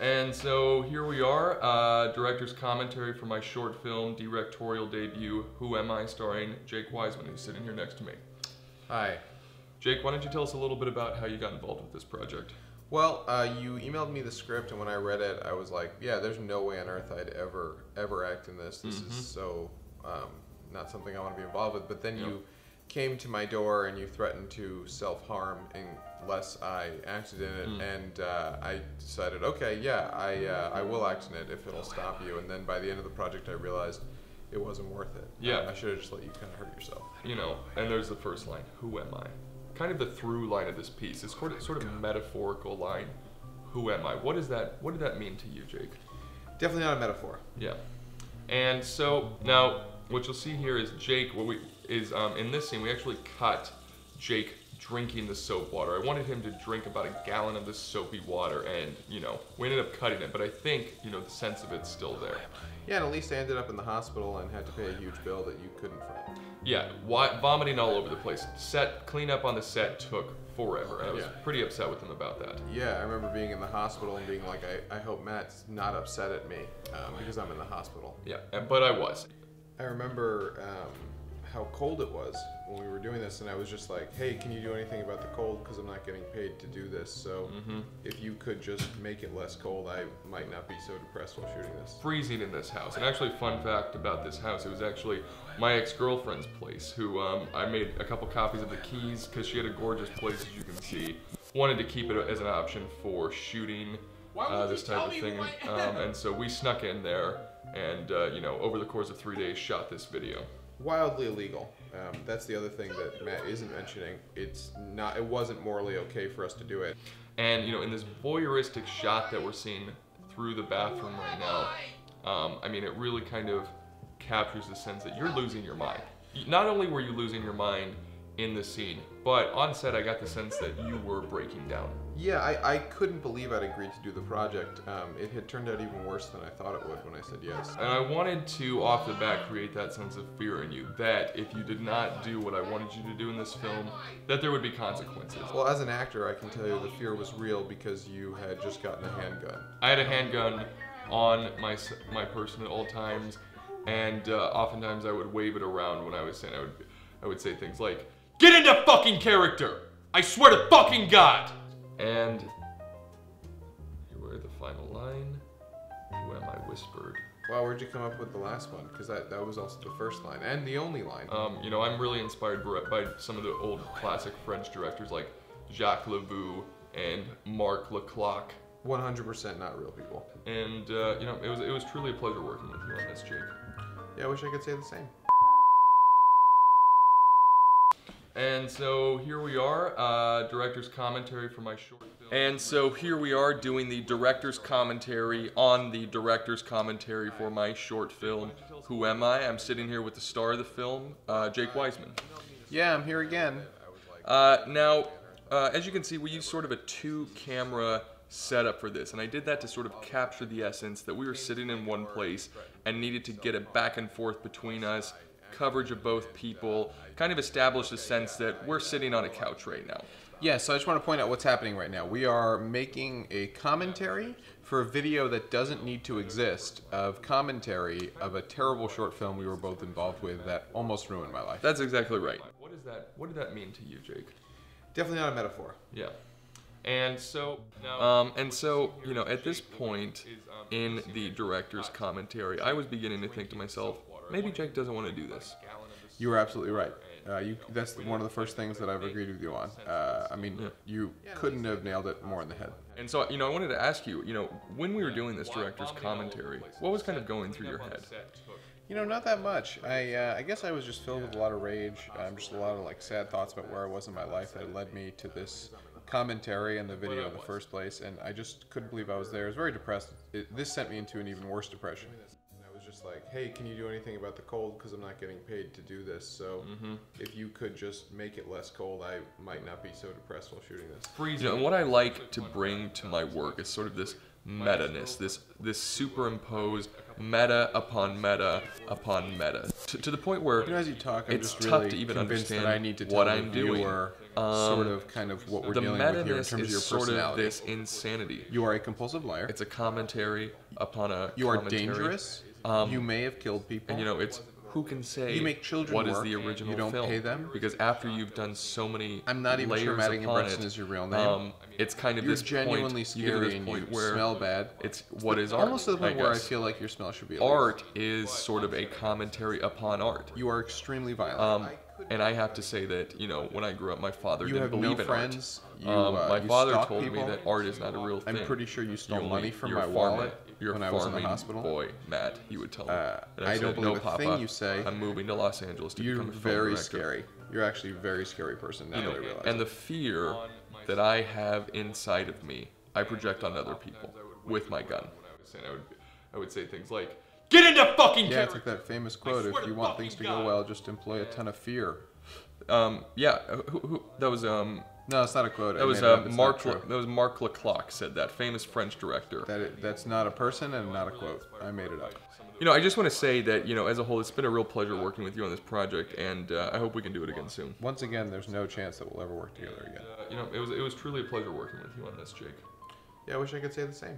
And so here we are, director's commentary for my short film directorial debut, Who Am I?, starring Jake Weisman, who's sitting here next to me. Hi. Jake, why don't you tell us a little bit about how you got involved with this project? Well, you emailed me the script, and when I read it, I was like, yeah, there's no way on earth I'd ever act in this. This is so not something I want to be involved with. But then you came to my door and you threatened to self-harm unless I acted in it, and I decided, okay, yeah, I will act in it if it'll stop you. And then by the end of the project, I realized it wasn't worth it. Yeah. I should have just let you kind of hurt yourself. You know, and there's the first line, who am I? Kind of the through line of this piece, this sort of metaphorical line, who am I? What did that mean to you, Jake? Definitely not a metaphor. Yeah. And so now what you'll see here is Jake, in this scene we actually cut Jake drinking the soap water. I wanted him to drink about a gallon of this soapy water, and you know, we ended up cutting it, but I think, you know, the sense of it's still there. Yeah, and at least I ended up in the hospital and had to pay a huge bill that you couldn't front. Yeah, vomiting all over the place. Cleanup on the set took forever, and I was pretty upset with him about that. Yeah, I remember being in the hospital and being like, I hope Matt's not upset at me because I'm in the hospital. Yeah, but I was. I remember how cold it was when we were doing this, and I was just like, hey, can you do anything about the cold, because I'm not getting paid to do this, so if you could just make it less cold, I might not be so depressed while shooting this. Freezing in this house. And actually, fun fact about this house, it was actually my ex-girlfriend's place, who I made a couple copies of the keys because she had a gorgeous place, as you can see. Wanted to keep it as an option for shooting this type of thing, and so we snuck in there and you know, over the course of 3 days shot this video. Wildly illegal. That's the other thing that Matt isn't mentioning. It wasn't morally okay for us to do it. And you know, in this voyeuristic shot that we're seeing through the bathroom right now, I mean, it really kind of captures the sense that you're losing your mind. Not only were you losing your mind in the scene, but on set I got the sense that you were breaking down. Yeah, I couldn't believe I'd agreed to do the project. It had turned out even worse than I thought it would when I said yes. And I wanted to, off the bat, create that sense of fear in you, that if you did not do what I wanted you to do in this film, that there would be consequences. Well, as an actor, I can tell you the fear was real because you had just gotten a handgun. I had a handgun on my person at all times, and oftentimes I would wave it around when I was saying, I would say things like, "Get into fucking character! I swear to fucking God!" And here were the final line. Who am I? Whispered. Wow, where'd you come up with the last one? Because that was also the first line, and the only line. You know, I'm really inspired by some of the old classic French directors like Jacques Levu and Marc Leclerc. 100% not real people. And you know, it was truly a pleasure working with you on this, Jake. Yeah, I wish I could say the same. And so here we are, director's commentary for my short film. And so here we are doing the director's commentary on the director's commentary for my short film, Who Am I? I'm sitting here with the star of the film, Jake Weisman. Yeah, I'm here again. Now, as you can see, we used sort of a two-camera setup for this, and I did that to sort of capture the essence that we were sitting in one place and needed to get it back and forth between us, coverage of both people, kind of establish the sense that we're sitting on a couch right now. Yeah, so I just want to point out what's happening right now. We are making a commentary for a video that doesn't need to exist, of commentary of a terrible short film we were both involved with that almost ruined my life. That's exactly right. What did that mean to you, Jake? Definitely not a metaphor. Yeah. And so, you know, at this point in the director's commentary, I was beginning to think to myself, maybe Jake doesn't want to do this. You were absolutely right. That's one of the first things that I've agreed with you on. I mean, you couldn't have nailed it more in the head. And so, you know, I wanted to ask you, you know, when we were doing this director's commentary, what was kind of going through your head? You know, not that much. I guess I was just filled with a lot of rage, just a lot of like sad thoughts about where I was in my life that led me to this commentary and the video in the first place, and I just couldn't believe I was there. I was very depressed. This sent me into an even worse depression. And I was just like, hey, can you do anything about the cold, because I'm not getting paid to do this, so if you could just make it less cold, I might not be so depressed while shooting this. You know, and what I like to bring to my work is sort of this meta-ness, this superimposed meta upon meta upon meta, to the point where as you talk, I'm it's just tough really to even convinced understand that I need to tell what the I'm doing. viewer sort of kind of what we're The dealing with here in meta-ness terms of is your sort of personality. this insanity. You are a compulsive liar. It's a commentary upon a You are commentary. dangerous. You may have killed people. And it's who can say You make children what is work. the original You don't film? pay them. Because after you've done so many I'm not even sure layers Matt upon Ingebretson it, is your real name. it's kind of You're this genuinely point, you get to scary this and point you where smell bad. it's what is art, Almost to the point where I guess. feel like your smell should be illegal. Art is sort of a commentary upon art. You are extremely violent. And I have to say that, when I grew up, my father You didn't have believe no in friends. art. My You father stalk told me people. that art is not a real thing. I'm pretty sure you stole only- money from you're my a farmer. wallet You're when a I was in the farming hospital. boy, Matt, he would tell me. And I said, don't no, believe a Papa, thing you say. I'm moving to Los Angeles to You're become a film very director. scary. You're actually a very scary person now that I realize. And the fear that I have inside of me, I project on other people with my gun. I would say things like, "Get into fucking yeah, character!" it's like that famous quote: "If you want things to go well, just employ a ton of fear." Yeah, that was No, it's not a quote. that was Mark Leclerc said that, famous French director. That's not a person and not a quote. I made it up. I just want to say that as a whole, it's been a real pleasure working with you on this project, and I hope we can do it again soon. Once again, there's no chance that we'll ever work together again. It was truly a pleasure working with you on this, Jake. Yeah, I wish I could say the same.